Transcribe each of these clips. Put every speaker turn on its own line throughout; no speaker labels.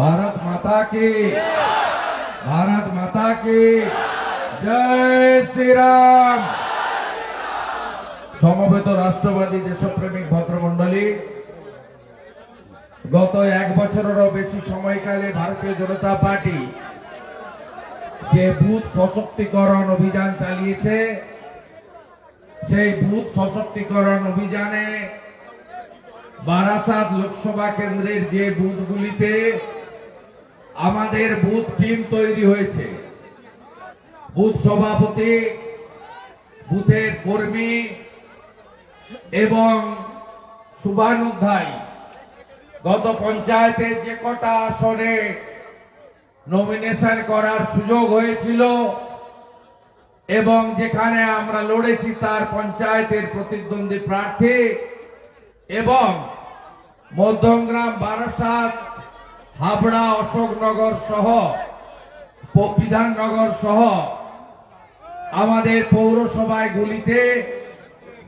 भारत माता की, भारत माता की जय श्री राम। সমবেত রাষ্ট্রবাদী দেশপ্রেমিক ভদ্রমণ্ডলী, গত এক বছরেরও বেশি সময়কালে ভারতীয় জনতা পার্টি যে বুথ সশক্তিকরণ অভিযান চালিয়েছে, সেই বুথ সশক্তিকরণ অভিযানে বারাসাত লোকসভা কেন্দ্রের যে বুথগুলিতে আমাদের বুথ টিম তৈরি হয়েছে, বুথ সভাপতি, বুথের কর্মী এবং শুভানুধ্যায়ী গত পঞ্চায়েতে যে কটা আসনে নমিনেশন করার সুযোগ হয়েছিল এবং যেখানে আমরা লড়েছি তার পঞ্চায়েতের প্রতিদ্বন্দ্বী প্রার্থী এবং মধ্যমগ্রাম, বারাসাত, হাবড়া, অশোকনগর সহ বিধাননগর সহ আমাদের পৌরসভায় গুলিতে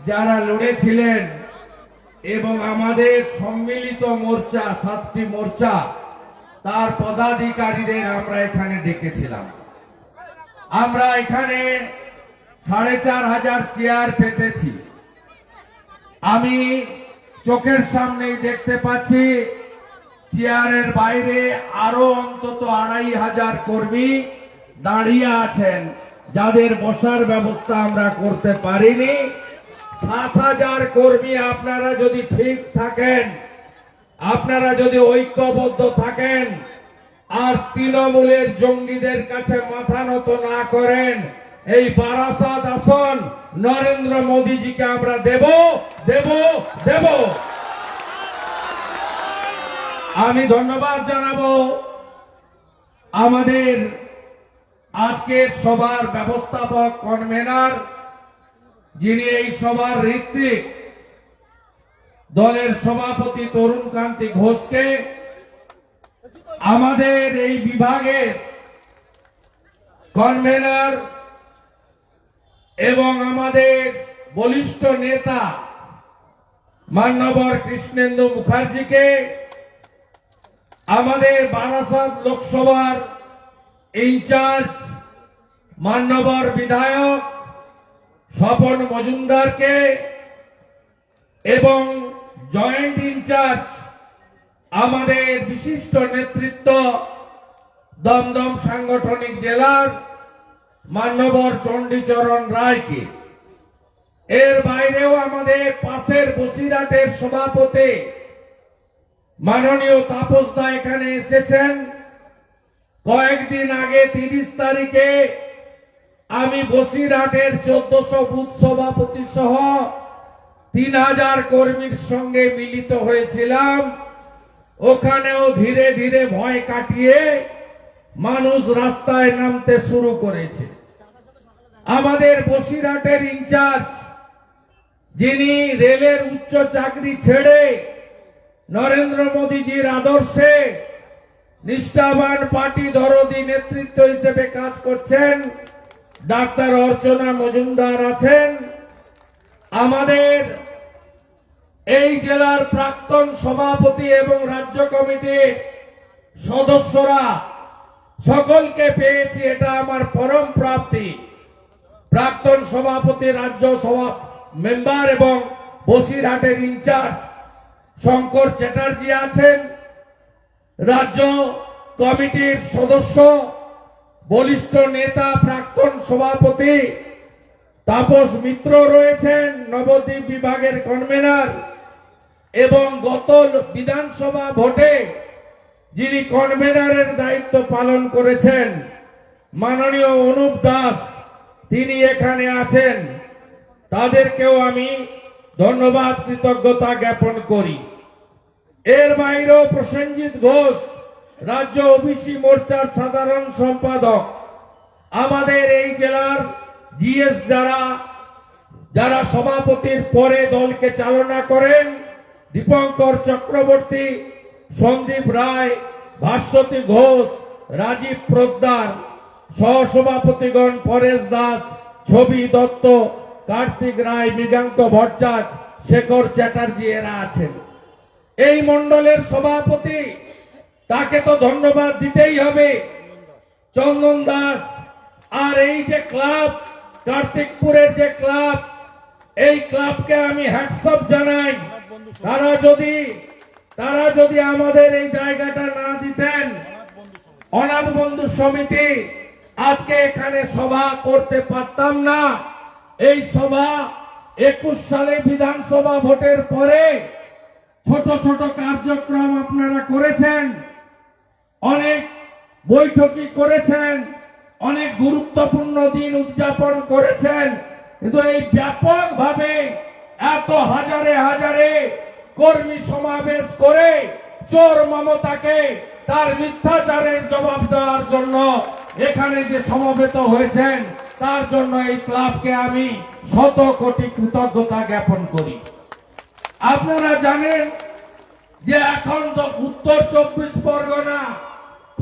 যারা লড়েছিলেন এবং আমাদের সম্মিলিত মোর্চা, 7টি মোর্চা, তার পদাধিকারীদের আমরা এখানে ডেকেছিলাম। আমরা এখানে 4,500 চেয়ার পেতেছি। আমি চোখের সামনেই দেখতে পাচ্ছি চেয়ারের বাইরে আরো অন্তত 2,500 কর্মী দাঁড়িয়ে আছেন, যাদের বসার ব্যবস্থা আমরা করতে পারিনি। 7,000 কর্মী আপনারা যদি ঠিক থাকেন, আপনারা যদি ঐক্যবদ্ধ থাকেন আর তৃণমূলের জঙ্গিদের কাছে মাথা নত না করেন, এই বারাসাত আসন নরেন্দ্র মোদীজিকে আমরা দেব দেব দেব। আমি ধন্যবাদ জানাবো আমাদের আজকের সভার ব্যবস্থাপক কনভেনার, যিনি এই সভার ঋত্বিক, দলের সভাপতি তরুণ কান্তি ঘোষকে, আমাদের এই বিভাগের কনভেনার এবং আমাদের বলিষ্ঠ নেতা মান্যবর কৃষ্ণেন্দু মুখার্জিকে, আমাদের বারাসাত লোকসভার ইনচার্জ মান্যবর বিধায়ক স্বপন মজুমদারকে এবং জয়েন্ট ইনচার্জ আমাদের বিশিষ্ট নেতৃত্ব দমদম সাংগঠনিক জেলার মান্যবর চণ্ডীচরণ রায়কে, এর বাইরেও আমাদের পাশের বসিরহাটের সভাপতি মাননীয় তাপস দা এখানে এসেছেন। কয়েকদিন আগে 30 তারিখে আমি বসিরহাটের 1400 বুথ সভাপতি সহ 3,000 কর্মীর সঙ্গে মিলিত হয়েছিলাম। ওখানেও ধীরে ধীরে ভয় কাটিয়ে মানুষ রাস্তায় নামতে শুরু করেছে। আমাদের বসিরহাটের ইনচার্জ, যিনি রেলের উচ্চ চাকরি ছেড়ে নরেন্দ্র মোদীজির আদর্শে নিষ্ঠাবান পার্টি দরদি নেতৃত্ব হিসেবে কাজ করছেন, ডাক্তার অর্চনা মজুমদার আছেন। আমাদের এই জেলার প্রাক্তন সভাপতি এবং রাজ্য কমিটির সদস্যরা সকলকে পেয়েছি, এটা আমার পরম প্রাপ্তি। প্রাক্তন সভাপতি, রাজ্য সভা মেম্বার এবং বসিরহাটের ইনচার্জ শঙ্কর চ্যাটার্জি আছেন। রাজ্য কমিটির সদস্য, বলিষ্ঠ নেতা, প্রাক্তন সভাপতি তাপস মিত্র রয়েছেন, নবদ্বীপ বিভাগের কনভেনার, এবং গত বিধানসভা ভোটে যিনি কনভেনারের দায়িত্ব পালন করেছেন মাননীয় অনুপ দাস, তিনি এখানে আছেন। তাদেরকেও আমি ধন্যবাদ, কৃতজ্ঞতা জ্ঞাপন করি। এর বাইরেও প্রসেনজিৎ ঘোষ, রাজ্য ওবিসি মোর্চার সাধারণ সম্পাদক, আমাদের এই জেলার জিএস যারা সভাপতির পরে দলকে চালনা করেন, দীপঙ্কর চক্রবর্তী, সন্দীপ রায়, ভাস্বতী ঘোষ, রাজীব প্রদ্দার, সহসভাপতিগণ পরেশ দাস, ছবি দত্ত, কার্তিক রায়, মৃগাঙ্ক ভট্টাচ, শেখর চ্যাটার্জি এরা আছেন। এই মণ্ডলের সভাপতি তাকে তো ধন্যবাদ দিতেই হবে, চন্দন দাস। আর এই যে ক্লাব, কার্তিকপুরের যে ক্লাব, এই ক্লাবকে আমি হ্যাটসঅপ জানাই। তারা যদি আমাদের এই জায়গাটা না দিতেন, অনাথ বন্ধু সমিতি আজকে এখানে সভা করতে পারতাম না। এই সভা 21 সালে বিধানসভা ভোটের পরে ছোট ছোট কার্যক্রম আপনারা করেছেন, অনেক বৈঠকি করেছেন, অনেক গুরুত্বপূর্ণ দিন উদযাপন করেছেন, কিন্তু এই ব্যাপকভাবে এত হাজারে হাজারে কর্মী সমাবেশ করে চোর মমতাকে তার মিথ্যাচারের জবাব দেওয়ার জন্য এখানে যে সমবেত হয়েছেন, তার জন্য এই ক্লাবকে আমি শত কোটি কৃতজ্ঞতা জ্ঞাপন করি। আপনারা জানেন যে এখন তো উত্তর 24 পরগনা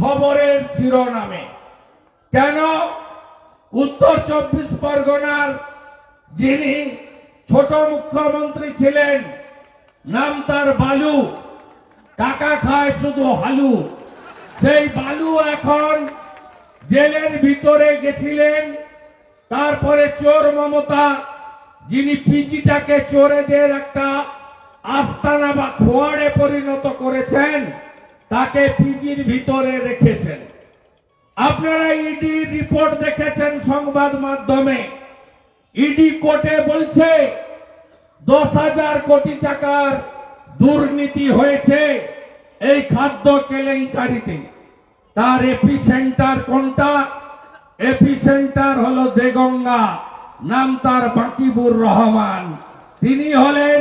খবরের শিরোনামে। কেন? উত্তর 24 পরগনার যিনি ছোট মুখ্যমন্ত্রী ছিলেন, নাম তার বালু, টাকা খায় শুধু হালু, সেই বালু এখন জেলের ভিতরে গেছিলেন। তারপরে চোর মমতা, যিনি পিজিটাকে চোরেদের একটা আস্তানা বা খোয়াড়ে পরিণত করেছেন, তাকে পিজির ভিতরে রেখেছেন। আপনারা ইডি রিপোর্ট দেখেছেন সংবাদ মাধ্যমে। ইডি কোর্টে বলছে 10,000 কোটি টাকার দুর্নীতি হয়েছে এই খাদ্য কেলেঙ্কারিতে। তার এপিসেন্টার কোনটা? এপিসেন্টার হলো দেগঙ্গা, নাম তার বাকিবুর রহমান। তিনি হলেন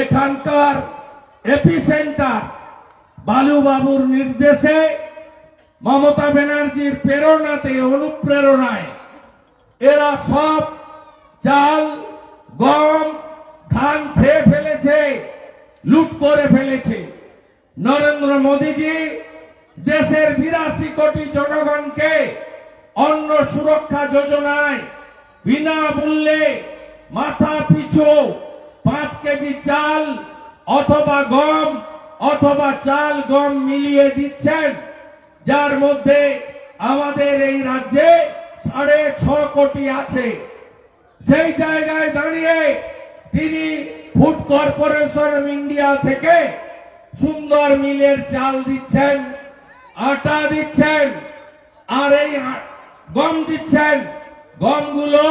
এখানকার এপিসেন্টার। বালুবাবুর নির্দেশে, মমতা ব্যানার্জির প্রেরণাতে, অনুপ্রেরণায় এরা সব চাল, গম, ধান খেয়ে ফেলেছে, লুট করে ফেলেছে। নরেন্দ্র মোদীজি দেশের 82 কোটি জনগণকে অন্ন সুরক্ষা যোজনায় বিনামূল্যে মাথা পিছু 5 কেজি চাল অথবা গম অথবা চাল গম মিলিয়ে দিচ্ছেন, যার মধ্যে আমাদের এই রাজ্যে 6.5 কোটি আছে। সেই জায়গায় দাঁড়িয়ে তিনি ফুড কর্পোরেশন অফ ইন্ডিয়া থেকে সুন্দর মিলের চাল দিচ্ছেন, আটা দিচ্ছেন, আর এই গম দিচ্ছেন। গমগুলো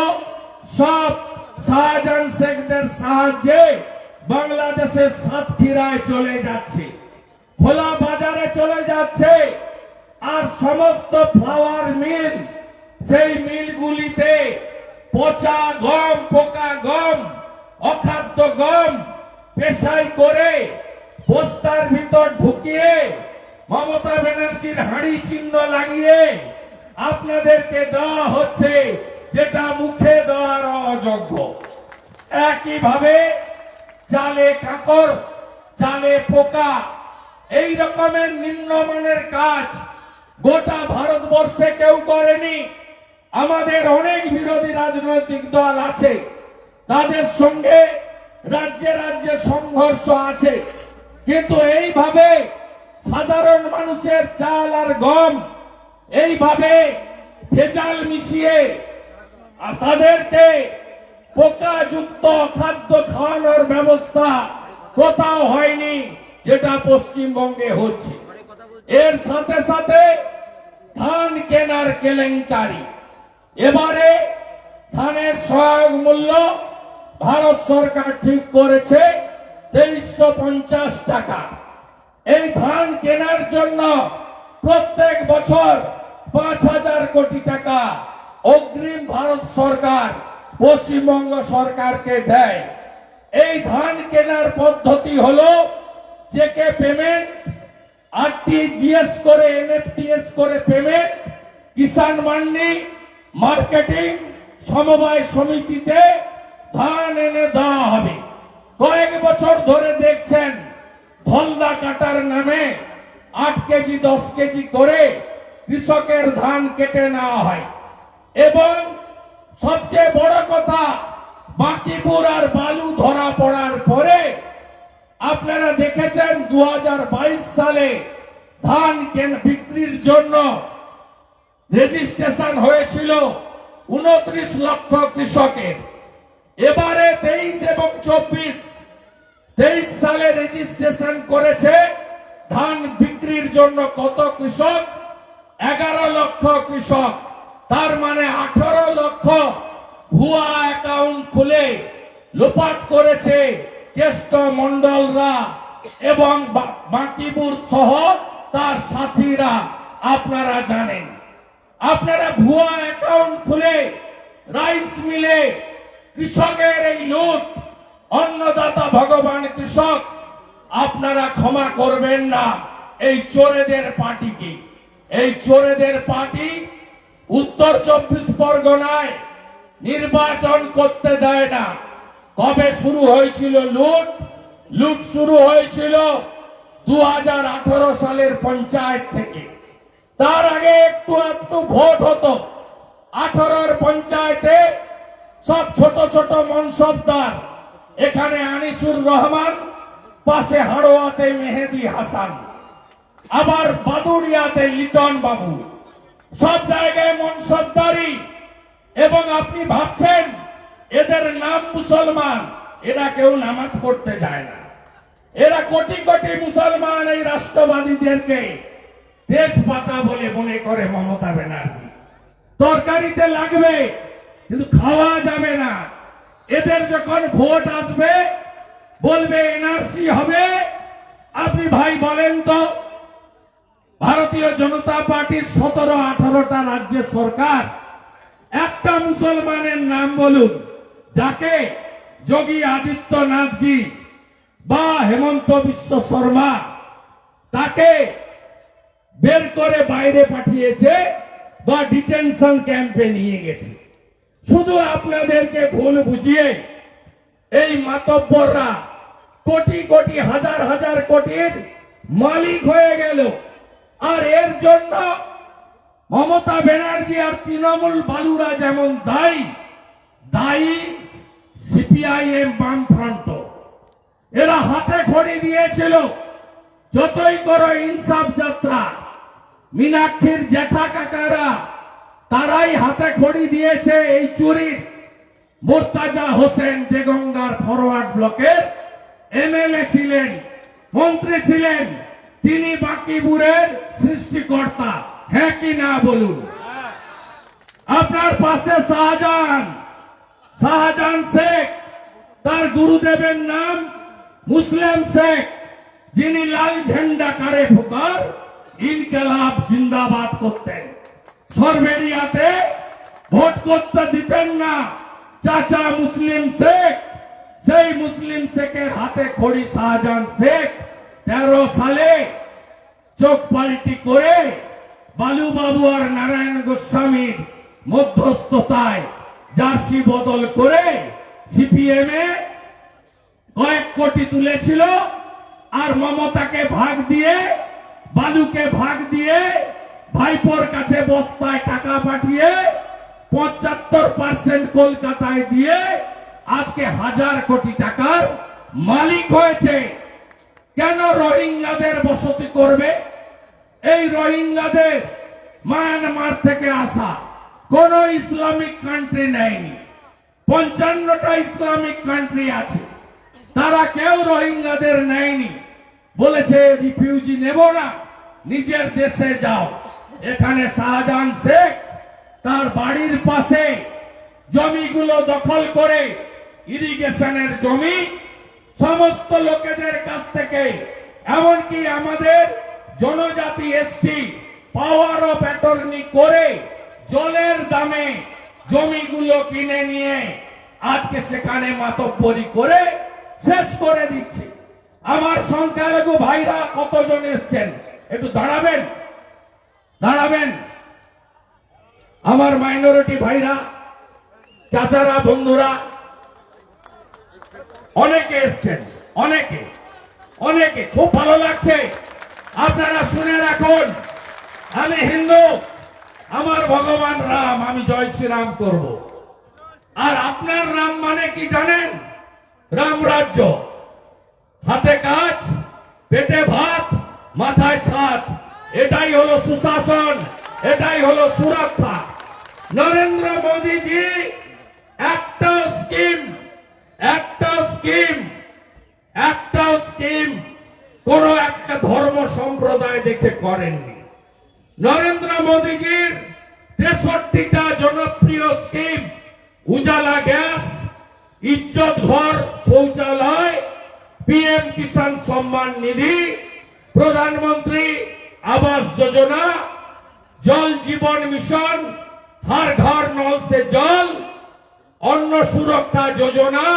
সব শাহজাহান শেখদের সাহায্যে বাংলাদেশের সাতক্ষীরায় চলে যাচ্ছে, খোলা বাজারে চলে যাচ্ছে। আর সমস্ত ফ্লাওয়ার মিল, সেই মিলগুলিতে পচা গম, পোকা গম, অখাদ্য গম পেশাই করে বস্তার ভিতর ঢুকিয়ে মমতা ব্যানার্জির হাঁড়ি চিহ্ন লাগিয়ে আপনাদেরকে দেওয়া হচ্ছে, যেটা মুখে দেওয়ার অযোগ্য। একইভাবে চালে কাঁকড়, চালে পোকা, এই রকমের নিম্নমানের কাজ গোটা ভারতবর্ষে কেউ করেনি। আমাদের অনেক বিরোধী রাজনৈতিক দল আছে, তাদের সঙ্গে রাজ্যে রাজ্যে সংঘর্ষ আছে, কিন্তু এইভাবে সাধারণ মানুষের চাল আর গম এইভাবে ভেজাল মিশিয়ে তাদেরকে পোকাযুক্ত খাদ্য খাওয়ানোর ব্যবস্থা কোথাও হয়নি, যেটা পশ্চিমবঙ্গে হচ্ছে। এর সাথে সাথে ধান কেনার কেলেঙ্কারি। এবারে ধানের সহায়ক মূল্য ভারত সরকার ঠিক করেছে 2350 টাকা। এই ধান কেনার জন্য প্রত্যেক বছর 5,000 কোটি টাকা অগ্রিম ভারত সরকার পশ্চিমবঙ্গ সরকারকে দেয়। এই ধান কেনার পদ্ধতি হলো চেকে পেমেন্ট, আরটিজিএস করে, এনএফটিএস করে পেমেন্ট, কিষাণ মান্ডি, মার্কেটিং সমবায় সমিতিতে ধান এনে দেওয়া হবে। কয়েক বছর ধরে দেখছেন ধলদা কাটার নামে 8 কেজি 10 কেজি করে কৃষকের ধান কেটে নেওয়া হয়। এবং সবচেয়ে বড় কথা, বাকিপুর আর বালু ধরা পড়ার পরে আপনারা দেখেছেন 2022 সালে ধান বিক্রির জন্য রেজিস্ট্রেশন হয়েছিল 29 লক্ষ কৃষকের। এবারে 23 এবং 23 সালে রেজিস্ট্রেশন করেছে ধান বিক্রির জন্য কত কৃষক? 11 লক্ষ কৃষক। তার মানে 18 লক্ষ ভুয়া অ্যাকাউন্ট খুলে লোপাট করেছে কেষ্ট মন্ডলরা এবং বাকিবুর সহ তার সাথীরা। আপনারা জানেন, আপনারা ভুয়া অ্যাকাউন্ট খুলে রাইস মিলে কৃষকের এই লুট, অন্নদাতা ভগবান কৃষক, আপনারা ক্ষমা করবেন না এই চোরেদের পার্টিকে। এই চোরেদের পার্টি উত্তর 24 পরগনায় নির্বাচন করতে দেয় না। কবে শুরু হয়েছিল লুট? লুট শুরু হয়েছিল 2018 সালের পঞ্চায়েত থেকে। তার আগে একটু একটু ভোট হতো। 18 পঞ্চায়েতে সব ছোট ছোট মনসবদার, এখানে আনিসুর রহমান, পাশে হাড়োয়াতে মেহেদি হাসান, আবার বাদুড়িয়াতে লিটন বাবু, সব জায়গায় মনসবদারি। এবং আপনি ভাবছেন এদের নাম মুসলমান, এরা কেউ নামাজ পড়তে যায় না। এরা কোটি কোটি মুসলমান এই রাষ্ট্রবাদীদেরকে তেজপাতা বলে মনে করে মমতা ব্যানার্জি। তরকারিতে লাগবে কিন্তু খাওয়া যাবে না। এদের যখন ভোট আসবে বলবে এনআরসি হবে। আপনি ভাই বলেন তো, ভারতীয় জনতা পার্টির 17-18টা রাজ্যের সরকার, একটা মুসলমানের নাম বলুন যাকে যোগী আদিত্যনাথজি বা হেমন্ত বিশ্ব শর্মা তাকে বের করে বাইরে পাঠিয়েছে বা ডিটেনশন ক্যাম্পে নিয়ে গেছে। শুধু আপনাদেরকে ভুল বুঝিয়ে এই মাতব্বররা কোটি কোটি হাজার হাজার কোটির মালিক হয়ে গেল। আর এর জন্য মমতা ব্যানার্জি আর তৃণমূল বালুরা যেমন দায়ী সিপিআইএম বামফ্রন্ট। এরা হাতে খড়ি দিয়েছিল। যতই করো ইনসাফ যাত্রা, মীনাক্ষীর জ্যাঠা কাকারা তারাই হাতে খড়ি দিয়েছে এই চুরির। মুর্তাজা হোসেন দেগঙ্গার ফরওয়ার্ড ব্লকের এমএলএ ছিলেন, মন্ত্রী ছিলেন, তিনি বাকিবুরের সৃষ্টিকর্তা। হ্যাঁ কি না বলুন? আপনার পাশে শাহজাহান শেখ, তার গুরুদেবের নাম মুসলিম শেখ, যিনি লাল ঝান্ডা কারে ফুকার ইনকলাব জিন্দাবাদ করতেন। সরবেরিয়াতে ভোট করতে দিতেন না চাচা মুসলিম শেখ। সেই মুসলিম শেখের হাতে খড়ি শাহজাহান শেখ 13 সালে চোখ পাল্টি করে বালুবাবু আর নারায়ণ গোস্বামীর মধ্যস্থতায় জার্সি বদল করে সিপিএম এ কয়েক কোটি তুলেছিল। আর মমতাকে ভাগ দিয়ে, বালুকে ভাগ দিয়ে, ভাইপোর কাছে বস্তায় টাকা পাঠিয়ে 75% কলকাতায় দিয়ে আজকে 1000 কোটি টাকার মালিক হয়েছে। কেন রোহিঙ্গাদের বসতি করবে? এই রোহিঙ্গাদের মায়ানমার থেকে আসা কোন ইসলামিক কান্ট্রি নেয়নি। 55টা ইসলামিক কান্ট্রি আছে, তারা কেউ রোহিঙ্গাদের নেয়নি। বলেছে রিফিউজি নেব না, নিজের দেশে যাও। এখানে শাহজাহান শেখ তার বাড়ির পাশে জমিগুলো দখল করে, ইরিগেশনের জমি সমস্ত লোকেদের কাছ থেকে, এমনকি আমাদের জনজাতি এসটি পাওয়ার অফ অ্যাটর্নি করে জলের দামে জমিগুলো কিনে নিয়ে আজকে সেখানে মাতব্বরি করে শেষ করে দিচ্ছে। আমার সংখ্যালঘু ভাইরা কতজন এসছেন একটু দাঁড়াবেন। আমার মাইনরিটি ভাইরা, চাচারা, বন্ধুরা অনেকে এসছেন, অনেকে খুব ভালো লাগছে। আপনারা শুনে রাখুন, আমি হিন্দু, আমার ভগবান রাম, আমি জয় শ্রীরাম করব। আর আপনার রাম মানে কি জানেন? রাম রাজ্য, হাতে কাজ, পেটে ভাত, মাথায় ছাদ, এটাই হলো সুশাসন, এটাই হলো সুরক্ষা। নরেন্দ্র মোদীজি একটা স্কিম কোন একটা ধর্ম সম্প্রদায় দেখে করেননি। নরেন্দ্র মোদীজির 63টা জনপ্রিয় স্কিম, উজালা গ্যাস, ইজ্জত ঘর শৌচালয়, পিএম কিষাণ সম্মান নিধি, প্রধানমন্ত্রী আবাস যোজনা, জল জীবন মিশন, हर घर नल से जल, अन्न सुरक्षा योजना,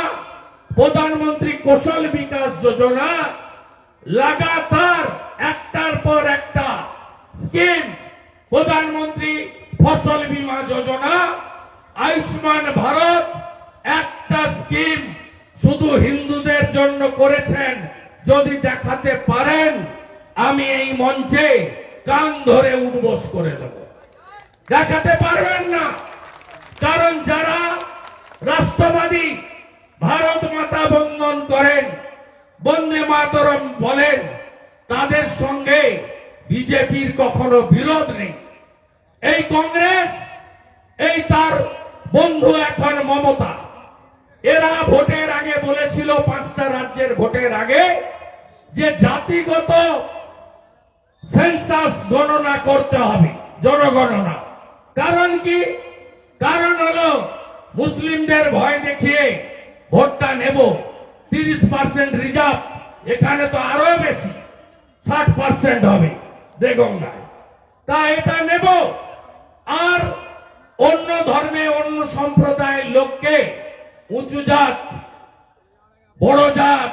प्रधानमंत्री कौशल विकास योजना, लगातार एकटार पर एकटा स्कीम, प्रधानमंत्री फसल बीमा योजना, आयुष्मान भारत একটা স্কিম শুধু হিন্দুদের জন্য করেছেন। যদি দেখাতে পারেন আমি এই মঞ্চে কান ধরে উঠবোস করে দেব। দেখাতে পারবেন না, কারণ যারা রাষ্ট্রবাদী ভারত মাতা বন্দন করেন, বন্দে মাতরম বলেন, তাদের সঙ্গে বিজেপির কখনো বিরোধ নেই। এই কংগ্রেস, এই তার বন্ধু এখন মমতা, এরা ভোটের আগে বলেছিল, 5টা রাজ্যের ভোটের আগে, যে জাতিগত সেন্সাস গণনা করতে হবে, জনগণনা। কারণ কি? কারণ হলো মুসলিমদের ভয় দেখিয়ে ভোটটা নেব, 30% রিজার্ভ, এখানে তো আরো বেশি 60% হবে দেগঙ্গায়, তা এটা নেব। আর অন্য ধর্মে অন্য সম্প্রদায়ের লোককে উঁচু জাত, বড় জাত,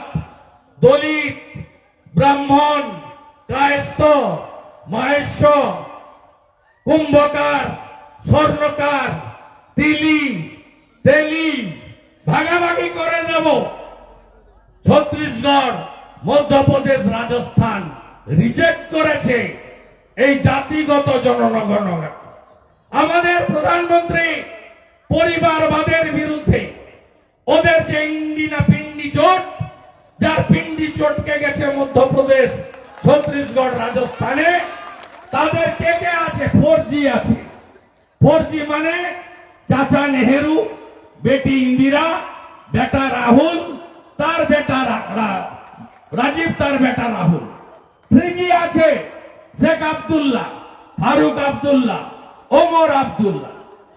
দলিত, ব্রাহ্মণ, কায়স্থ, মহেশ্ব, কুম্ভকার, স্বর্ণকার, তিলি, তেলি ভাগাভাগি করে দেব। ছত্তিশগড়, মধ্যপ্রদেশ, রাজস্থান রিজেক্ট করেছে এই জাতিগত জনগণনা। আমাদের প্রধানমন্ত্রী পরিবারবাদের বিরুদ্ধে, ওদের যে ইন্ডি না পিন্ডি জোট, যার পিন্ডি চটকে গেছে মধ্যপ্রদেশ, ছত্তিশগড়, রাজস্থানে, তাদের কে কে আছে? 4G আছে। 4G মানে চাচা নেহেরু, বেটি ইন্দিরা, বেটা রাহুল, তার বেটা রাজীব, তার বেটা রাহুল। 3G আছে শেখ আব্দুল্লাহ, ফারুক আব্দুল্লাহ, ওমর আব্দুল্লাহ।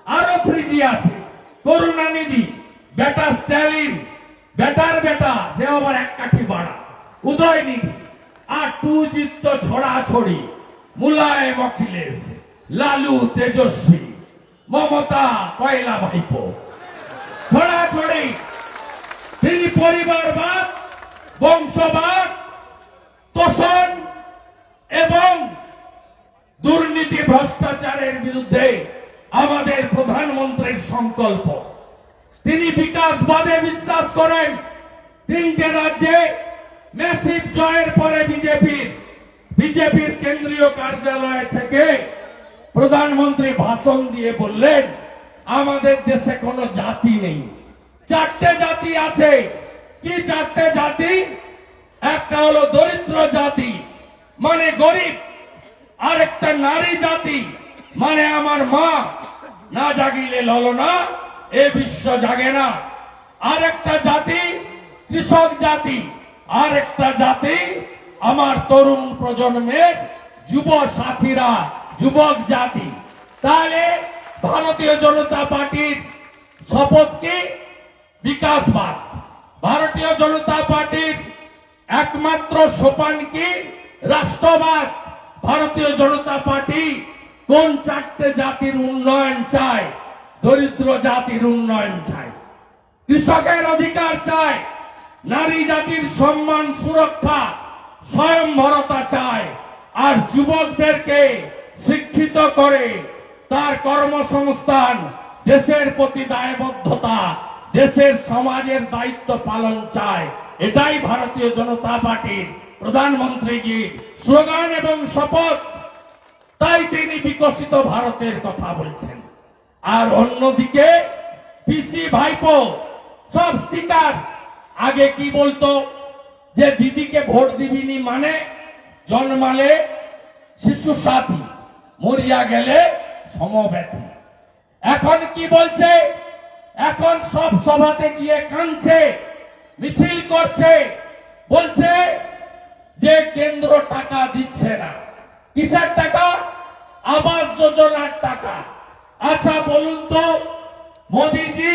আরো 3G আছে করুণানিধি, বেটা স্ট্যালিন, বেটার বেটা, সে আবার এক কাঠি বাড়া, উদয়নিধি। আর 2G তো ছড়াছড়ি, মুলায়ম অখিলেশ, লালু তেজস্বী, মমতা কয়লা ভাইপো, ছড়াছড়ি। তিনি পরিবারবাদ, বংশবাদ, তোষণ এবং দুর্নীতি ভ্রষ্টাচারের বিরুদ্ধে আমাদের প্রধানমন্ত্রীর সংকল্প। তিনি বিকাশবাদে বিশ্বাস করেন। 3টে রাজ্যে ম্যাসিভ জয়ের পরে বিজেপির কেন্দ্রীয় কার্যালয় থেকে প্রধানমন্ত্রী ভাষণ দিয়ে বললেন, আমাদের দেশে কোনো জাতি নেই, 4টে জাতি আছে। কি 4টে জাতি? একটা হলো দরিদ্র জাতি, মানে গরিব। আরেকটা নারী জাতি, মানে আমার মা, না জাগিলে ললনা, এ বিশ্ব জাগে না। আরেকটা জাতি কৃষক জাতি, আরেকটা জাতি আমার তরুণ প্রজন্মের যুব সাথীরা, যুবক জাতি। তাহলে ভারতীয় জনতা পার্টির শপথ কি? বিকাশবাদ। ভারতীয় জনতা পার্টির একমাত্র সোপান কি? রাষ্ট্রবাদ। ভারতীয় জনতা পার্টি কোন 4টে জাতির উন্নয়ন চায়? দরিদ্র জাতির উন্নয়ন চায়, কৃষকের অধিকার চায়, নারী জাতির সম্মান, সুরক্ষা, স্বয়ংভরতা চায়, আর যুবকদেরকে শিক্ষিত করে তার কর্মসংস্থান, দেশের প্রতি দায়বদ্ধতা, দেশের সমাজের দায়িত্ব পালন চায়। এটাই ভারতীয় জনতা পার্টির প্রধানমন্ত্রীজির স্লোগান এবং শপথ। তাই তিনি বিকশিত ভারতের কথা বলছেন। আর অন্যদিকে পিসি ভাইপো সব স্টিকার। আগে কি বলতো? যে দিদিকে ভোট দিবিনি মানে জন্মালে শিশু সাথী, মরিয়া গেলে সমব্যথী। এখন কি বলছে? এখন সব সভাতে গিয়ে কাঁদছে, মিছিল করছে, বলছে যে কেন্দ্র টাকা দিচ্ছে না। কিসের টাকা? আবাস যোজনার টাকা। আচ্ছা বলুন তো, মোদিজি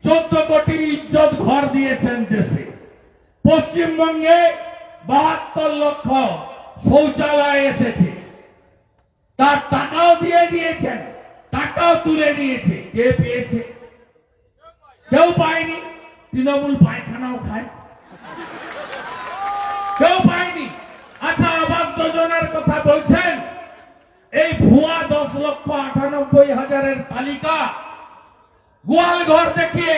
14 কোটি ইজ্জত ঘর দিয়েছেন দেশে, পশ্চিমবঙ্গে 72 লক্ষ শৌচালয় এসেছে, তার টাকাও দিয়ে দিয়েছেন, টাকাও তুলে নিয়েছে। কে পেয়েছে? কেউ পায়নি। তৃণমূল পায়খানাও খায়, কেউ পায়নি। আচ্ছা, আবাস যোজনার কথা বলছেন, এই ভুয়া 10,98,000-এর তালিকা, গোয়াল ঘর দেখিয়ে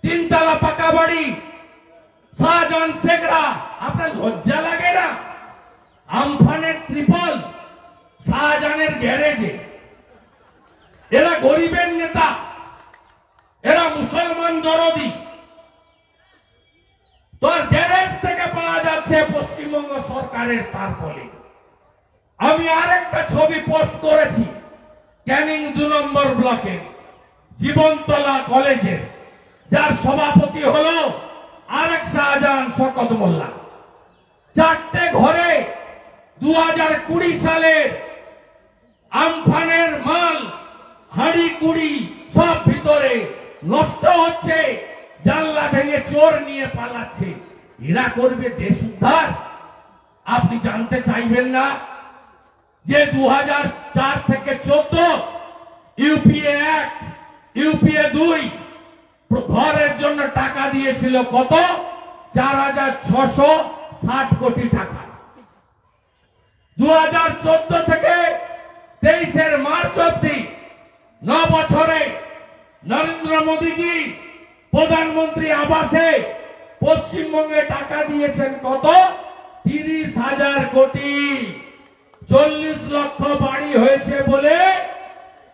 3 তলা পাকা বাড়ি, শাহজাহান শেখরা, আপনার লজ্জা লাগে না? আমফানের ত্রিপল শাহজাহানের গ্যারেজে। এরা গরিবের নেতা, এরা মুসলমান দরদি। তোর গ্যারেজ থেকে পাওয়া যাচ্ছে পশ্চিমবঙ্গ সরকারের তারপরে। আমি আরেকটা ছবি পোস্ট করেছি, ক্যানিং 2 নম্বর ব্লকে জীবনতলা কলেজের, যার সভাপতি হলো আরেক শাহজাহান শওকত মোল্লা। 4টে ঘরে 2020 সালের আমফানের মাল, হাঁড়ি কুড়ি সব ভিতরে নষ্ট হচ্ছে, জানলা ভেঙে চোর নিয়ে পালাচ্ছে। এরা করবে দেশ উদ্ধার? আপনি জানতে চাইবেন না যে 2004 থেকে 14 ইউপিএ 1, ইউপিএ 2 ঘরের জন্য টাকা দিয়েছিল কত? 4,660 কোটি টাকা। 2014 থেকে 23 মার্চ অব্দি 9 বছরে নরেন্দ্র মোদীজি প্রধানমন্ত্রী আবাসে পশ্চিমবঙ্গে টাকা দিয়েছেন কত? 30,000 কোটি। 40 লক্ষ বাড়ি হয়েছে বলে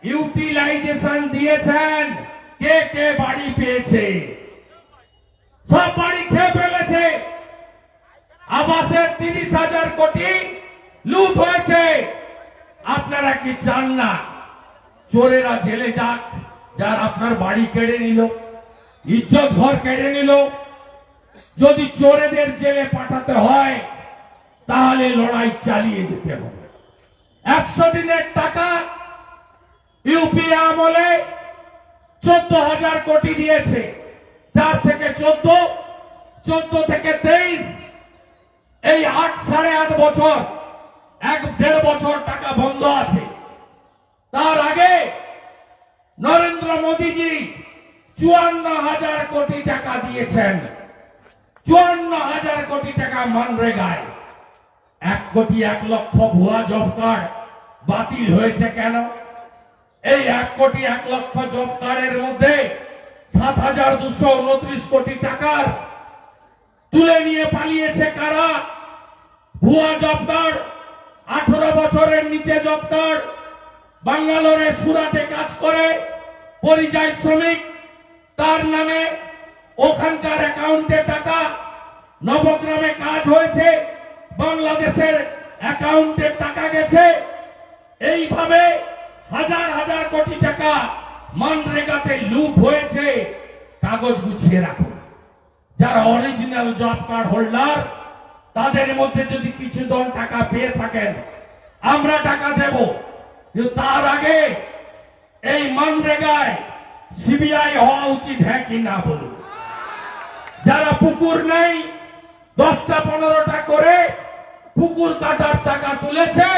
ইউটিলাইজেশন দিয়েছেন। কে কে বাড়ি পেয়েছে? সব বাড়ি খেয়ে ফেলেছে। আবাসের 30,000 কোটি লুট হয়েছে। আপনারা কি চান না চোরেরা জেলে যাক? যার আপনার বাড়ি কেড়ে নিল, ইজ্জত ঘর কেড়ে নিল, যদি চোরেদের জেলে পাঠাতে হয় তাহলে লড়াই চালিয়ে যেতে হবে। 100 দিনের টাকা ইউপিএ আমলে 14,000 কোটি দিয়েছে। 4 থেকে 14, 14 থেকে 23, এই 8.5 বছর, 1.5 বছর টাকা বন্ধ আছে। তার আগে নরেন্দ্র মোদীজি 54,000 কোটি টাকা দিয়েছেন। 54,000 কোটি টাকা মনরেগায়। 1 কোটি 1 লক্ষ ভুয়া জব কার্ড বাতিল হয়েছে কেন? এই 1 কোটি 1 লক্ষ জব কার্ডের মধ্যে 7,229 কোটি টাকার তুলে নিয়ে পালিয়েছে কারা? ভুয়া জব কার্ড, 18 বছরের নিচে জব কার্ড, বাঙ্গালোরে সুরাটে কাজ করে পরিযায়ী শ্রমিক, তার নামে ওখানকার অ্যাকাউন্টে টাকা, নবগ্রামে কাজ হয়েছে, বাংলাদেশের অ্যাকাউন্টে টাকা গেছে। এইভাবে হাজার হাজার কোটি টাকা মনরেগাতে লুট হয়েছে। কাগজ গুছিয়ে রাখুন। যারা অরিজিনাল জব কার্ড হোল্ডার, তাদের মধ্যে যদি কিছু জন টাকা পেয়ে থাকেন, আমরা টাকা দেব। কিন্তু তার আগে এই মনরেগায় সিবিআই হওয়া উচিত, হ্যাঁ কি না বলুন? যারা পুকুর নেই, 10টা 15টা করে পুকুর কাটার টাকা তুলেছে,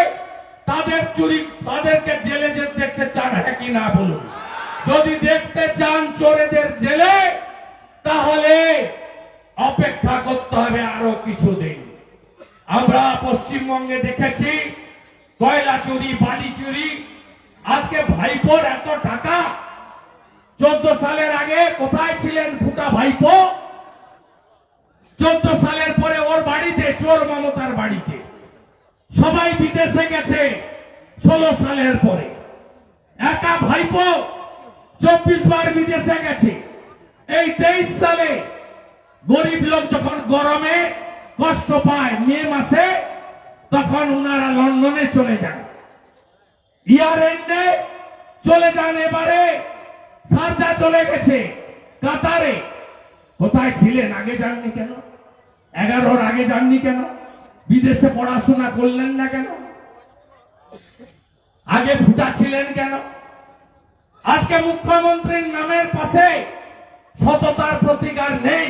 তাদের চুরি, তাদেরকে জেলে যেতে দেখতে চান, হ্যাঁ কি না বলুন? যদি দেখতে চান চোরেদের জেলে, তাহলে অপেক্ষা করতে হবে আরো কিছুদিন। আমরা পশ্চিমবঙ্গে দেখেছি কয়লা চুরি, বালি চুরি। আজকে ভাইপোর এত টাকা, 14 সালের আগে কোথায় ছিলেন ফুটা ভাইপো? 14 সালের পরে ওর বাড়িতে, চোর মমতার বাড়িতে সবাই বিদেশে গেছে। 16 সালের পরে একা ভাইপো 24 বার বিদেশে গেছে। এই 23 সালে গরিব লোক যখন গরমে কষ্ট পায় মে মাসে, তখন উনারা লন্ডনে চলে যান, ইয়ার এন্ডে চলে যান, এবারে শারজা চলে গেছে, কাতারে। কোথায় ছিলেন? আগে যাননি কেন? 11-র আগে যাননি কেন? বিদেশে পড়াশোনা করলেন না কেন? আগে ফুটা ছিলেন কেন? আজকে মুখ্যমন্ত্রীর নামের পাশে সততার প্রতিকার নেই,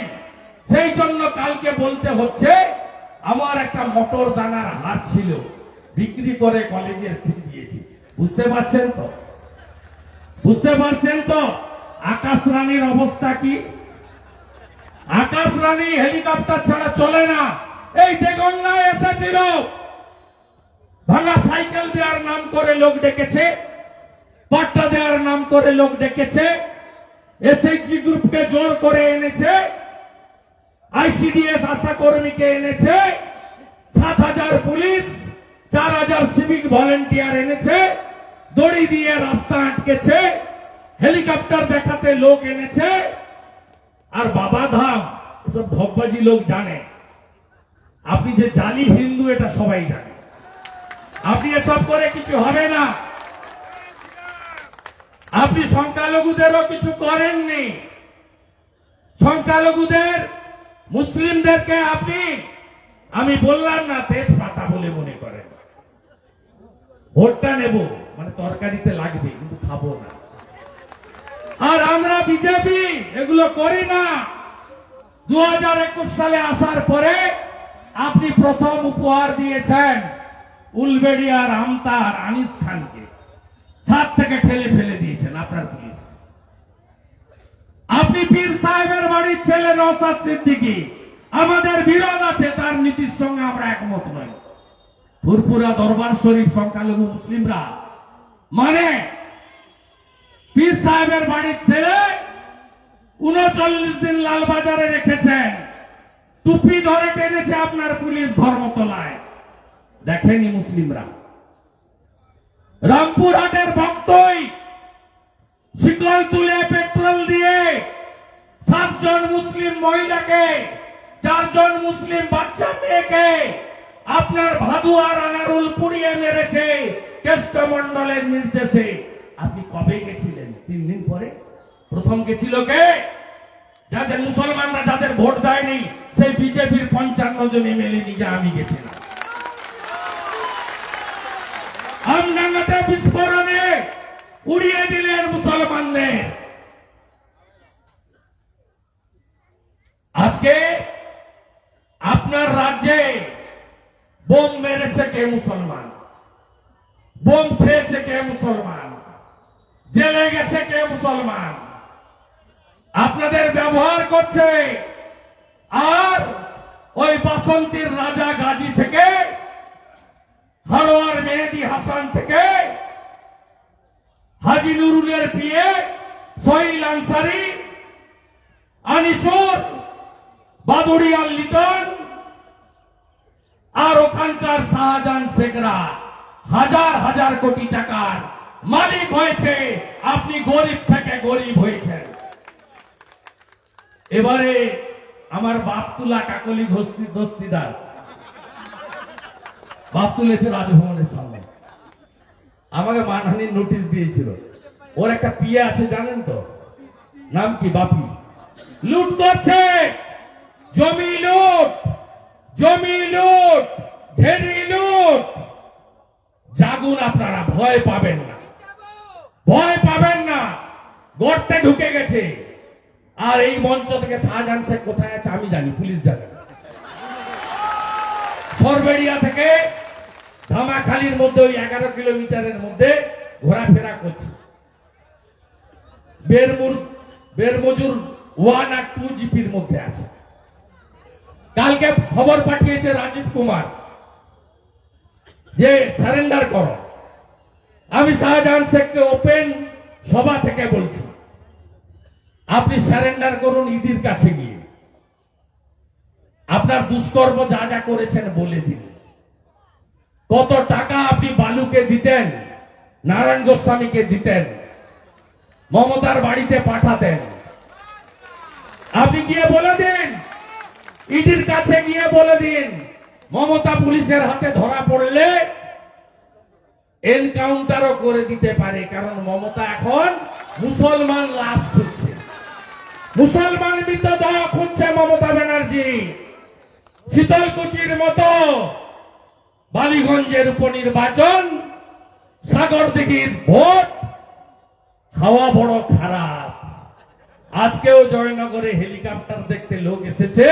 সেই জন্য কালকে বলতে হচ্ছে আমার একটা মটর দানার হাত ছিল, বিক্রি করে কলেজের ফি দিয়েছি। বুঝতে পারছেন তো? বুঝতে পারছেন তো আকাশ রানীর অবস্থা কি? আকাশ রানী হেলিকপ্টার ছাড়া চলে না। এই দেগঙ্গায় এসেছিল, ভাঙা সাইকেল দেওয়ার নাম করে লোক ডেকেছে, পাট্টা দেওয়ার নাম করে লোক ডেকেছে, এসএইচজি গ্রুপকে জোর করে এনেছে, আইসিডিএস আশা কর্মীকে এনেছে, 7,000 পুলিশ, 4,000 সিভিক ভলেন্টিয়ার এনেছে, দড়ি দিয়ে রাস্তা আটকেছে, হেলিকপ্টার দেখাতে লোক এনেছে। আর বাবা ধাম এসব ঢপবাজি লোক জানে। আপনি যে জালি হিন্দু এটা সবাই জানে। আপনি এসব করে কিছু হবে না। আপনি সংখ্যালঘুদেরও কিছু করেননি। সংখ্যালঘুদের, মুসলিমদেরকে আপনি, আমি বললাম না তেজপাতা বলে মনে করেন। ভোটটা নেব মানে তরকারিতে লাগবে, কিন্তু খাবো না। আর আমরা বিজেপি এগুলো করি না। 2021 সালে আসার পরে আপনি প্রথম উপহার দিয়েছেন উলবেড়িয়ার আমতার আনিস খানকে, ছাদ থেকে ঠেলে ফেলে দিয়েছেন আপনার পুলিশ। আপনি পীর সাহেবের বাড়ির ছেলে নওশাদ সিদ্দিকী, আমাদের বিরোধ আছে, তার নীতির সঙ্গে আমরা একমত নই। ফুরপুরা দরবার শরীফ সংখ্যালঘু মুসলিমরা মানে পীর সাহেবের বাড়ির ছেলে 39 দিন লালবাজারে রেখেছেন, টুপি ধরে টেনেছে আপনার পুলিশ ধর্মতলায়। দেখেনি মুসলিমরা? রামপুরহাটের ভক্তই শিকল তুলে পেট্রোল দিয়ে 7 জন মুসলিম মহিলাকে, 4 জন মুসলিম বাচ্চা মেয়েকে আপনার ভাদুয়ার আনারুল পুড়িয়ে মেরেছে কেষ্টমণ্ডলের নির্দেশে। আপনি কবে গেছিলেন? 3 দিন পরে। প্রথম গেছিল কে? যাদের মুসলমানরা যাদের ভোট দেয়নি, সেই বিজেপির 55 জন এমএলএ নিয়ে আমি গেছিলাম। আমডাঙ্গাতে বিস্ফোরণে উড়িয়ে দিলেন মুসলমানদের। আজকে আপনার রাজ্যে বোম মেরেছে কে? মুসলমান। বোম খেয়েছে কে? মুসলমান। জেলে গেছে কে? মুসলমান। আপনাদের ব্যবহার করছে। আর ওই বাসন্তীর রাজা গাজী থেকে, হারোয়ার মেহেদি হাসান থেকে, হাজি নুরুলের পিয়ে সোহেল আনসারি, আনিসুর, বাদুড়িয়াল লিটন আর ওখানকার শাহজাহান শেখরা হাজার হাজার কোটি টাকার মালিক হয়েছে। আপনি গরিব থেকে গরিব হয়েছেন। এবারে আমার বাপ তুলা কাকলি দস্তিদার বাপ তুলেছে রাজভবনের সামনে, আমাকে মানহানির নোটিশ দিয়েছিল। ওর একটা পিয়ে আছে জানেন তো, নাম কি? বাপি। লুট করছে, জমি লুট, জমি লুট, ঢেরি লুট। জাগুন আপনারা, ভয় পাবেন না, ভয় পাবেন না। গর্তে ঢুকে গেছে। আর এই মঞ্চ থেকে শাহজাহান শেখ কোথায় আছে আমি জানি, পুলিশ জানে। সরবেড়িয়া থেকে ধামাখালির মধ্যে ওই 11 কিলোমিটারের মধ্যে ঘোরাফেরা করছে। বেরমজুর 1 আর 2 জিপির মধ্যে আছে। কালকে খবর পাঠিয়েছে রাজীব কুমার যে সারেন্ডার করো। আমি শাহজাহান শেখকে ওপেন সভা থেকে বলছি, আপনি সারেন্ডার করুন ইডির কাছে গিয়ে। আপনার দুষ্কর্ম যা যা করেছেন বলে দিন। কত টাকা আপনি বালুকে দিতেন, নারায়ণ গোস্বামীকে দিতেন, মমতার বাড়িতে পাঠাতেন। আপনি গিয়ে বলে দিন, ইডির কাছে গিয়ে বলে দিন মমতা পুলিশের হাতে ধরা পড়লে এনকাউন্টারও করে দিতে পারে, কারণ মমতা এখন মুসলমান লাশ খুঁজছে, মুসলমান মৃতদেহ খুঁজছে মমতা ব্যানার্জি। শীতলকুচির মতো বালিগঞ্জের উপনির্বাচন, সাগরদিঘির ভোট, হাওয়া বড় খারাপ। আজকেও জয়নগরে হেলিকপ্টার দেখতে লোক এসেছে,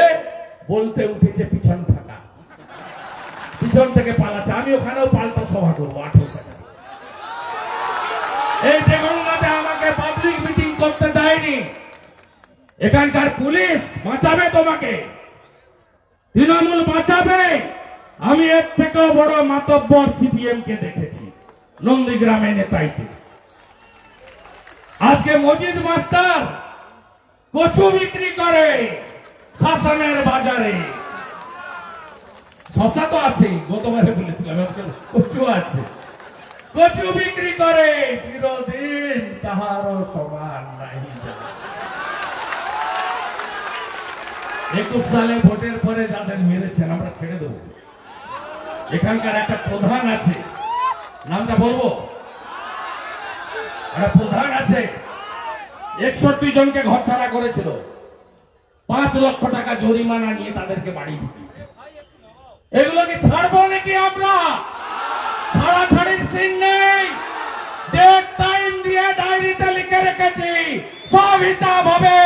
বলতে উঠেছে পিছন ফাঁকা, পিছন থেকে পালাচ্ছে। আমি ওখানেও পাল্টা সভা করবো 18 তারিখ। এই দেগঙ্গাতে আমাকে পাবলিক মিটিং করতে দেয়নি, এখানকার পুলিশ বাঁচাবে তোমাকে, তৃণমূল বাঁচাবে। আমি এর থেকেও বড় মাতব্বর সিপিএম কে দেখেছি নন্দীগ্রামে নেতাইতে। আজকে মজিদ মাস্টার কচু বিক্রি করে শাসনের বাজারে, শশা তো আছে, গতবারে বলেছিলাম, কচু আছে, কচু বিক্রি করে, চিরদিন তাহারও সমান নাই। 21 সালে ভোটের পরে যাদের মেরেছেন আমরা ছেড়ে দেব। এখানকার একটা প্রধান আছে, নামটা বলবো, একটা প্রধান আছে 61 জনকে ঘর ছাড়া করেছিল, 5 লক্ষ টাকা জরিমানা নিয়ে তাদেরকে বাড়ি ঢুকিয়েছে। এগুলোকে ছাড়বো নাকি আমরা? ছাড়াছাড়ির সিন নেই, ডেট টাইম দিয়ে ডায়েরিতে লিখে রেখেছি, সব হিসাব হবে।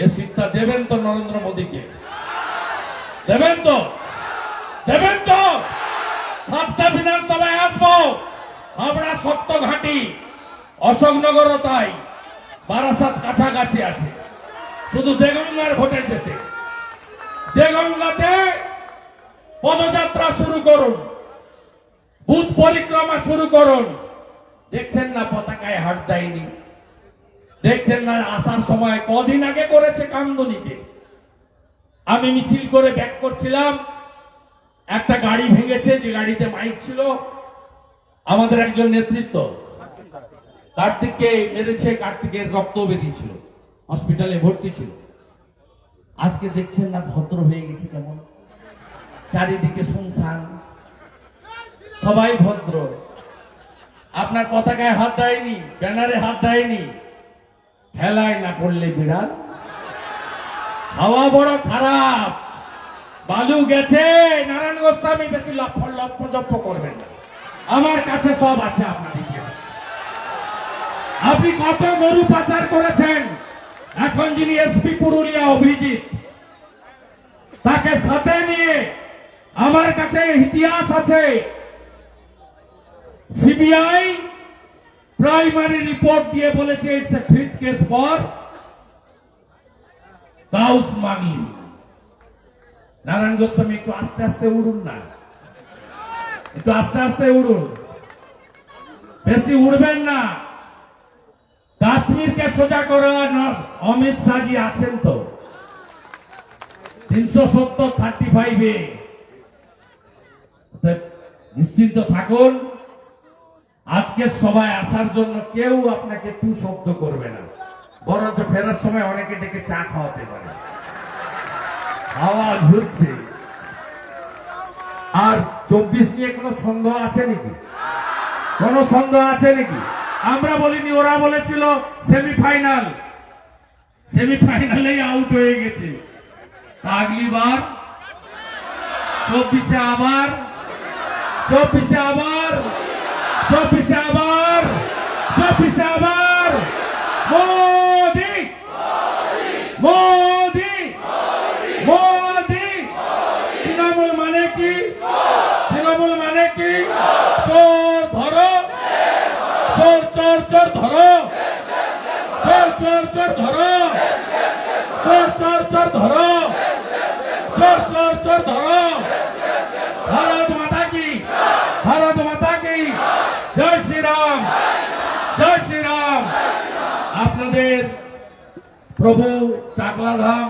এই সিটটা দেবেন তো নরেন্দ্র মোদীকে? দেবেন তো? দেবেন তো? 7টা বিধানসভায় আসবো, আমরা সত্য ঘাটি, অশোকনগরও তাই, বারাসাত কাছাকাছি আছে, শুধু দেগঙ্গার ভোটে যেতে। দেগঙ্গাতে পদযাত্রা শুরু করুন, বুথ পরিক্রমা শুরু করুন। দেখছেন না পতাকায় হাত দেয়নি, দেখছেন না আসার সময় কদিন আগে করেছে কামদুনিতে। আমি মিছিল করে ব্যাক করছিলাম, একটা গাড়ি ভেঙেছে, যে গাড়িতে মাইক ছিল, আমাদের একজন নেতৃত্ব কার্তিককে মেরেছে, কার্তিকের রক্ত বেরিয়েছিল, হসপিটালে ভর্তি ছিল। আজকে দেখছেন না ভদ্র হয়ে গেছে কেমন, চারিদিকে শুনশান, সবাই ভদ্র। আপনার পতাকায় হাত দেয়নি, ব্যানারে হাত দেয়নি, খেলায় না পড়লে বিড়াল। হাওয়া বড় খারাপ, বালু গেছে। নারায়ণ গোস্বামী বেশি লপ্প করবেন, আমার কাছে সব আছে আপনার ইতিহাস। আপনি কত গরু পাচার করেছেন, এখন যিনি এসপি পুরুলিয়া অভিজিৎ, তাকে সাথে নিয়ে আমার কাছে ইতিহাস আছে। সিবিআই প্রাইমারি রিপোর্ট দিয়ে বলেছে it's a fit case for cow smuggling. Narayan Goswami একটু আস্তে আস্তে উড়ুন না, একটু আস্তে আস্তে উড়ুন, বেশি উড়বেন না। কাশ্মীরকে সোজা করার অমিত শাহজি আছেন তো 370 35-এ, নিশ্চিন্ত থাকুন। আজকে সবাই আসার জন্য কেউ আপনাকে তু শব্দ করবে না, বরঞ্চ ফেরার সময় অনেকে ডেকে চা খাওয়াতে পারে। হাওয়া ঘুরছে। আর 24 নিয়ে কোনো সন্দেহ আছে নাকি? কোন সন্দেহ আছে নাকি? আমরা বলিনি, ওরা বলেছিল সেমিফাইনাল, সেমিফাইনালেই আউট হয়ে গেছে। আগলি বার 24-এ আবার, 24-এ আবার, 24-এ আবার, 24-এ আবার মোদি, মোদি, মোদি। তৃণমূল মানে কি? তৃণমূল মানে কি? চোর ধরো, চোর চোর চোর ধরো, চোর চোর চোর ধরো, চোর চোর চোর ধরো, চোর চোর চোর ধরো। ভারত মাতা কি, ভারত মাতা কি, জয় শ্রীরাম, জয় শ্রীরাম। আপনাদের প্রভু চাকলাধাম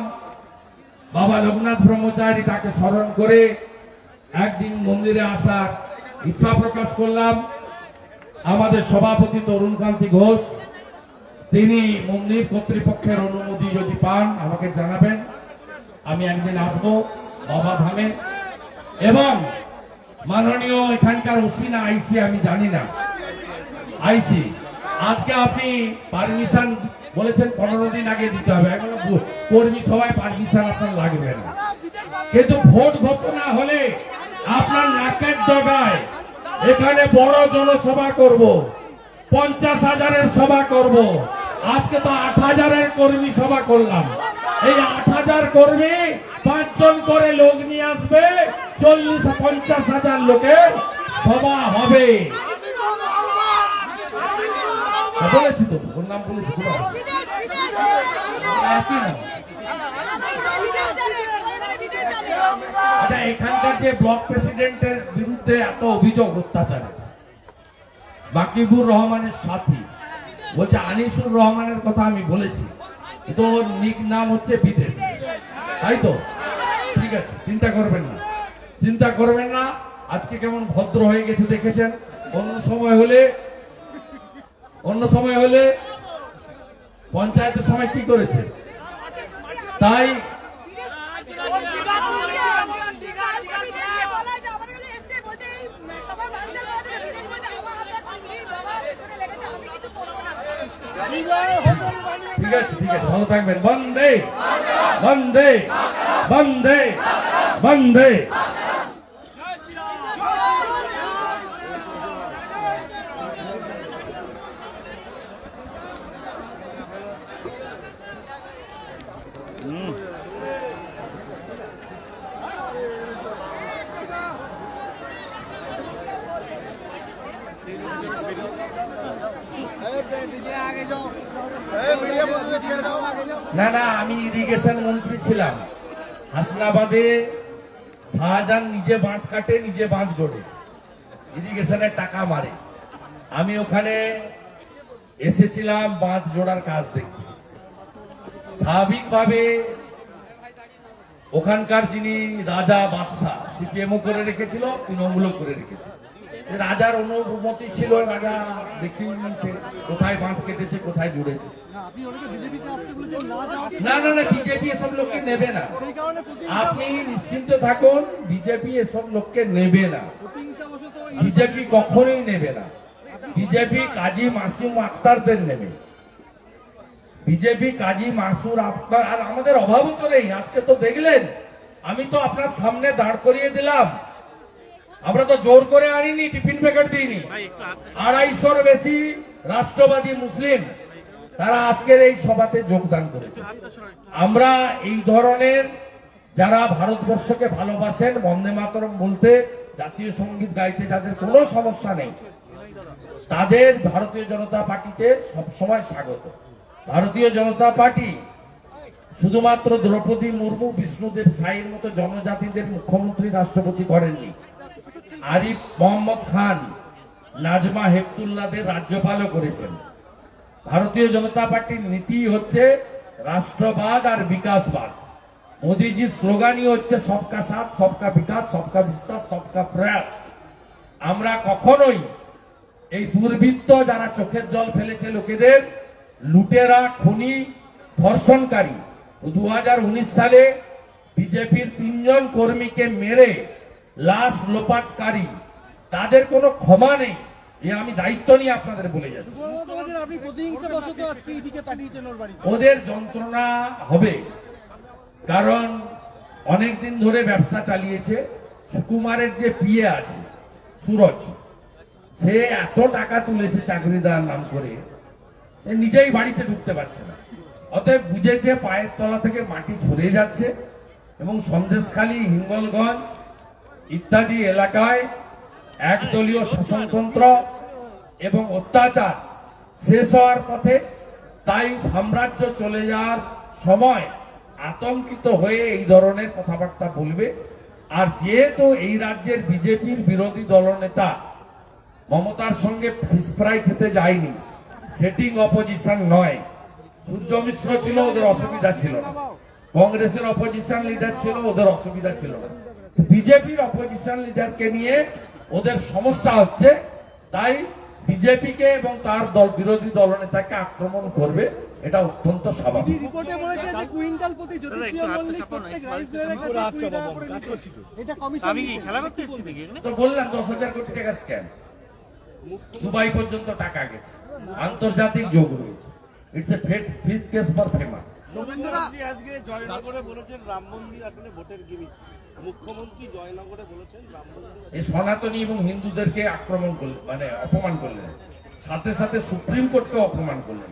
বাবা লোকনাথ ব্রহ্মচারী, তাকে স্মরণ করে একদিন মন্দিরে আসার ইচ্ছা প্রকাশ করলাম। আমাদের সভাপতি তরুণকান্তি ঘোষ তিনি মন্দির কর্তৃপক্ষের অনুমতি যদি পান আমাকে জানাবেন, আমি একদিন আসবো বাবা ধামে। এবং মাননীয় এখানকার ওসি না আইসি আমি জানি না, আইসি আজকে আপনি পারমিশন বলেছেন 15 দিন আগে দিতে হবে। আমি বললাম কর্মী সবাই পারমিশন আপনার লাগবে না, কিন্তু ভোট ঘোষণা হলে আপনার নাকের ডগায় এখানে বড় জনসভা করব, 50,000-এর সভা করব। আজকে তো 8,000-এর কর্মী সভা করলাম। এই 8,000 কর্মী 5 জন করে লোক নিয়ে আসবে, 40-50,000 লোকের সভা হবে। বলেছি তো, ওর নাম বলেছি একই নাম। আচ্ছা, এখানকার যে ব্লক প্রেসিডেন্টের বিরুদ্ধে এত অভিযোগ অত্যাচার, বাকিবুর রহমানের সাথী বলছে আনিসুর রহমানের কথা আমি বলেছি, কিন্তু ওর নিক নাম হচ্ছে বিদেশ, তাই তো? ঠিক আছে, চিন্তা করবেন না, চিন্তা করবেন না। আজকে কেমন ভদ্র হয়ে গেছে দেখেছেন। অন্য সময় হলে পঞ্চায়েতের সময় কি করেছে, তাই ঠিক আছে, ঠিক আছে, ভালো থাকবেন। বন্দে বন্দে বন্দে বন্দে। না না, আমি ইরিগেশন মন্ত্রী ছিলাম হাসনাবাদে। শাহজাহান নিজে বাঁধ কাটে, নিজে বাঁধ জোড়ে, ইরিগেশনের টাকা মারে। আমি ওখানে এসেছিলাম বাঁধ জোড়ার কাজ দেখতে। স্বাভাবিকভাবে ওখানকার যিনি রাজা বাদশাহ, সিপিএমও করে রেখেছিল, তৃণমূলও করে রেখেছিল। রাজার অনুমতি ছিল, রাজা দেখিয়ে নিয়েছে কোথায় বাঁধ কেটেছে, কোথায় জুড়েছে। না না না, বিজেপি এসব লোককে নেবে না, আপনি নিশ্চিন্ত থাকুন, বিজেপি এসব লোককে নেবে না, বিজেপি কখনোই নেবে না। বিজেপি কাজী মাসুম আক্তারদের নেবে, বিজেপি কাজী মাসুর আক্তার। আর আমাদের অভাবও তো নেই। আজকে তো দেখলেন, আমি তো আপনার সামনে দাঁড় করিয়ে দিলাম, আমরা তো জোর করে আনিনি, টিফিন প্যাকেট দিইনি। 250-র বেশি রাষ্ট্রবাদী মুসলিম তারা আজকের এই সভাতে যোগদান করেছে। আমরা এই ধরনের যারা ভারতবর্ষকে ভালোবাসেন, বন্দে মাতরম বলতে, জাতীয় সঙ্গীত গাইতে যাদের কোনো সমস্যা নেই, তাদের ভারতীয় জনতা পার্টিতে সবসময় স্বাগত। ভারতীয় জনতা পার্টি শুধুমাত্র দ্রৌপদী মুর্মু, বিষ্ণুদেব সাইয়ের মতো জনজাতিদের মুখ্যমন্ত্রী রাষ্ট্রপতি করেননি, আরিফ মোহাম্মদ খান, নাজমা হেপতুল্লাদের রাজ্যপালও করেছেন। ভারতীয় জনতা পার্টির নীতি হচ্ছে রাষ্ট্রবাদ আর বিকাশবাদ। মোদীজির স্লোগানই হচ্ছে সবকা সাথ, সবকা বিকাশ, সবকা বিশ্বাস, সবকা প্রয়াস। আমরা কখনোই এই দুর্বৃত্ত যারা চোখের জল ফেলেছে লোকেদের, লুটেরা, খুনি, ধর্ষণকারী, 2019 সালে বিজেপির 3 জন কর্মীকে মেরে লাশ লোপাটকারী, তাদের কোনো ক্ষমা নেই। আমি দায়িত্ব নিয়ে আপনাদের বলে যাচ্ছি, ওদের যন্ত্রণা হবে। কারণ অনেকদিন ধরে ব্যবসা চালিয়েছে। সুকুমারের যে পিএ আছে সুরজ, সে এত টাকা তুলেছে চাকরি দেওয়ার নাম করে, নিজেই বাড়িতে ঢুকতে পারছে না। অতএব বুঝেছে পায়ের তলা থেকে মাটি ঝরে যাচ্ছে, এবং সন্দেশখালী, হিঙ্গলগঞ্জ ইত্যাদি এলাকায় একদলীয় শাসনতন্ত্র এবং অত্যাচার শেষ হওয়ার পথে। তাই সাম্রাজ্য চলে যাওয়ার সময় আতঙ্কিত হয়ে এই ধরনের কথাবার্তা বলবে। আর যেহেতু এই রাজ্যের বিজেপির বিরোধী দলনেতা মমতার সঙ্গে ফিশ ফ্রাই খেতে যায়নি, সেটিং অপোজিশন নয়, সূর্য মিশ্র ছিল, ওদের অসুবিধা ছিল না। কংগ্রেসের অপোজিশন লিডার ছিল, ওদের অসুবিধা ছিল না। বিজেপির অপোজিশন লিডারকে নিয়ে ওদের সমস্যা হচ্ছে। তাই বিজেপিকে এবং তার দল বিরোধী দলনেতাকে আক্রমণ করবে, এটা অত্যন্ত স্বাভাবিক।
রিপোর্টে বলেছে যে কুইন্টাল প্রতি জ্যোতিপ্রিয় মল্লিক প্রত্যেক রাইস মিলের কাছে 20 টাকা করে নিচ্ছে। এটা কমিশন
আমি কি খেলা করতে এসেছি নাকি এখানে?
তো বললাম 10,000 কোটি টাকা স্ক্যাম, দুবাই পর্যন্ত টাকা গেছে, আন্তর্জাতিক যোগ রয়েছে। It's a fifth case for FEMA.
মুখ্যমন্ত্রী আজকে জয়নগরে বলেছেন রাম মন্দির আসলে ভোটের গিমিক। মুখ্যমন্ত্রী জয়নগরে বলেছেন রাম মন্দির
এই সনাতনী এবং হিন্দুদেরকে আক্রমণ করলেন, মানে অপমান করলেন, সাথে সাথে সুপ্রিম কোর্টকে অপমান করলেন।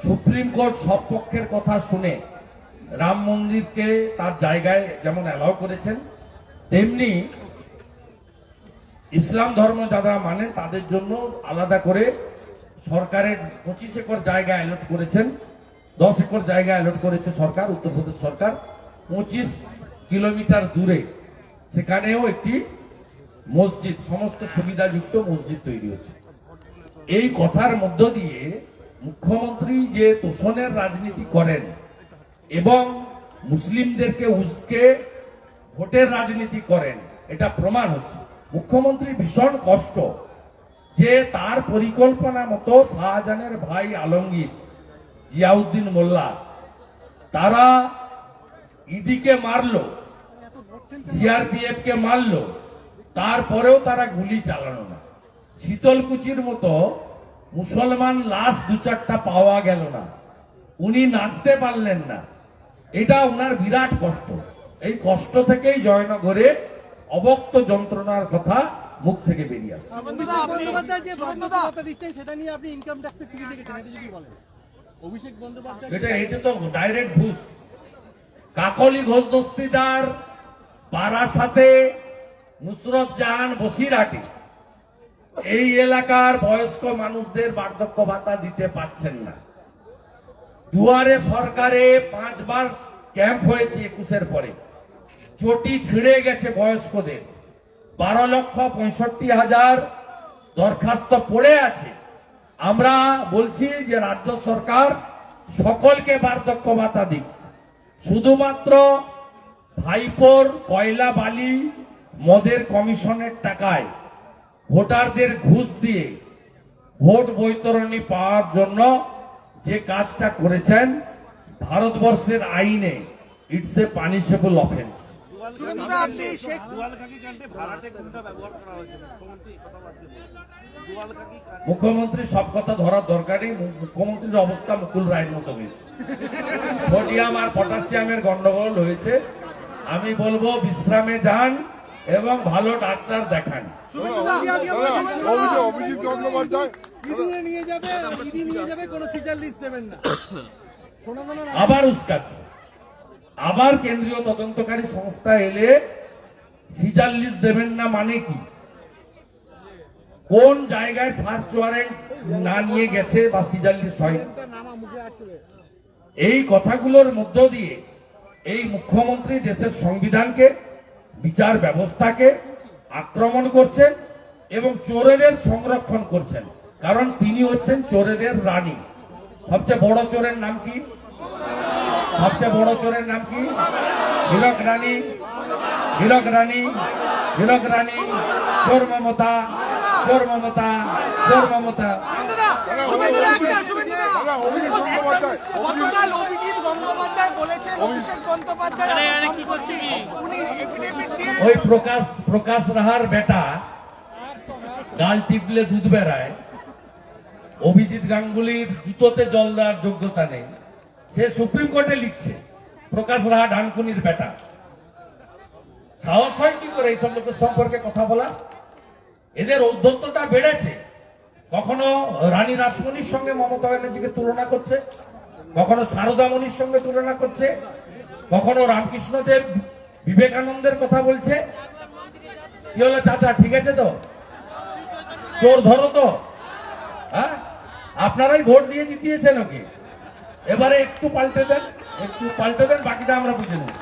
সুপ্রিম কোর্ট সব পক্ষের কথা শুনে রাম মন্দিরকে তার জায়গায় যেমন অ্যালাউ করেছেন, তেমনি ইসলাম ধর্ম যারা মানে তাদের জন্য আলাদা করে সরকারের 25 একর জায়গা অ্যালট করেছেন, 10 একর জায়গা অ্যালট করেছে সরকার, উত্তরপ্রদেশ সরকার। 25 কিলোমিটার দূরে সেখানেও একটি মসজিদ, সমস্ত সুবিধাযুক্ত মসজিদ তৈরি হচ্ছে। এই কথার মধ্য দিয়ে মুখ্যমন্ত্রী যে তোষণের রাজনীতি করেন এবং মুসলিমদেরকে উস্কে ভোটের রাজনীতি করেন, এটা প্রমাণ হচ্ছে। মুখ্যমন্ত্রী ভীষণ কষ্ট যে তার পরিকল্পনা মতো শাহজাহানের ভাই আলমগীর, জিয়াউদ্দিন মোল্লা, তারা ইডিকে মারলো, সিআরপিএফ কে মারলো, তারপরেও তারা গুলি চালানো না। শীতলকুচির মতো মুসলমান লাশ 2-4টা পাওয়া গেল না, উনি নাচতে পারলেন না। এটা ওনার বিরাট কষ্ট। এই কষ্ট থেকেই জয়নগরে অবক্ত যন্ত্রণার কথা মুখ থেকে বেরিয়ে আসে।
বন্দ্যোপাধ্যায় যে কথা দিচ্ছেন সেটা নিয়ে আপনি ইনকাম ট্যাক্সে চিঠি লিখেছেন, এটা যদি বলেন। অভিষেক বন্দ্যোপাধ্যায়
এটা তো ডাইরেক্ট ঘুষ। কাকলি ঘোষ দস্তিদার, বারাসাতে নুসরত জাহান বসিরহাটে এই এলাকার বয়স্ক মানুষদের বার্ধক্য ভাতা দিতে পারছেন না। দুয়ারে সরকারে 5 বার ক্যাম্প হয়েছে 21-এর পরে, চটি ছিঁড়ে গেছে বয়স্কদের। 12,65,000 দরখাস্ত পড়ে আছে। আমরা বলছি যে রাজ্য সরকার সকলকে বার্ধক্য ভাতা দিক, শুধুমাত্র ভাইপোর কয়লা বালি মদের কমিশনের টাকায় ভোটারদের ঘুষ দিয়ে ভোট বৈতরণী পাওয়ার জন্য যে কাজটা করেছেন, ভারতবর্ষের আইনে ইটস এ পানিশেবল অফেন্স।
দুয়ালখাকি কাণ্ডে ভাড়াটে কোনটা ব্যবহার করা হয়েছে? মুখ্যমন্ত্রী কথা বলছেন দুয়ালখাকি কাণ্ডে
মুখ্যমন্ত্রী সব কথা ধরার দরকার নেই। মুখ্যমন্ত্রীর অবস্থা মুকুল রায়ের মতো হয়েছে। সোডিয়াম আর পটাশিয়ামের গন্ডগোল হয়েছে। আমি বলবো বিশ্রামে যান এবং ভালো ডাক্তার দেখান।
অভিজিৎ গঙ্গোপাধ্যায়
ইডি নিয়ে যাবে, কোনো ফিচার লিস্ট দেবেন না।
আবার উস্কাচ্ছে, আবার কেন্দ্রীয় তদন্তকারী সংস্থা এলে সিজার লিস্ট দেবেন না মানে কি? কোন জায়গায় সার্চ ওয়ারেন্ট না নিয়ে গেছে বা সিজার লিস্ট হয়নি? এই কথাগুলোর মধ্য দিয়ে এই মুখ্যমন্ত্রী দেশের সংবিধানকে, বিচার ব্যবস্থাকে আক্রমণ করছেন এবং চোরেদের সংরক্ষণ করছেন। কারণ তিনি হচ্ছেন চোরেদের রানী। সবচেয়ে বড় চোরের নাম কি? সবচেয়ে বড় চোরের নাম কি? হীরক রানী, হীরক রানী, হীরক রানী, চোর মমতা, চোর মমতা, চোর মমতা।
গতকাল অভিজিৎ গঙ্গোপাধ্যায় বলেছেন অভিষেক বন্দ্যোপাধ্যায়
আরে আরে কি করছি কি?
উনি এফিডেভিট দিয়ে
ওই প্রকাশ রাহার বেটা গাল টিপলে দুধ বেড়ায়। অভিজিৎ গাঙ্গুলির জুতোতে জল দেওয়ার যোগ্যতা নেই, সে সুপ্রিম কোর্টে লিখছে প্রকাশ রাহা ডানকুনির বেটা। সাহস হয় কি করে এইসব লোকের সম্পর্কে কথা বলা? এদের ঔদ্ধত্যটা বেড়েছে। কখনো রানী রাসমণির সঙ্গে মমতা ব্যানার্জিকে তুলনা করছে, কখনো সারদামণির সঙ্গে তুলনা করছে, কখনো রামকৃষ্ণদেব বিবেকানন্দের কথা বলছে। কি হলো চাচা, ঠিক আছে তো? চোর ধরো তো। হ্যাঁ, আপনারাই ভোট দিয়ে জিতিয়েছেন ওকে, এবারে একটু পাল্টে দেন, একটু পাল্টে দেন, বাকিটা আমরা বুঝে নেব।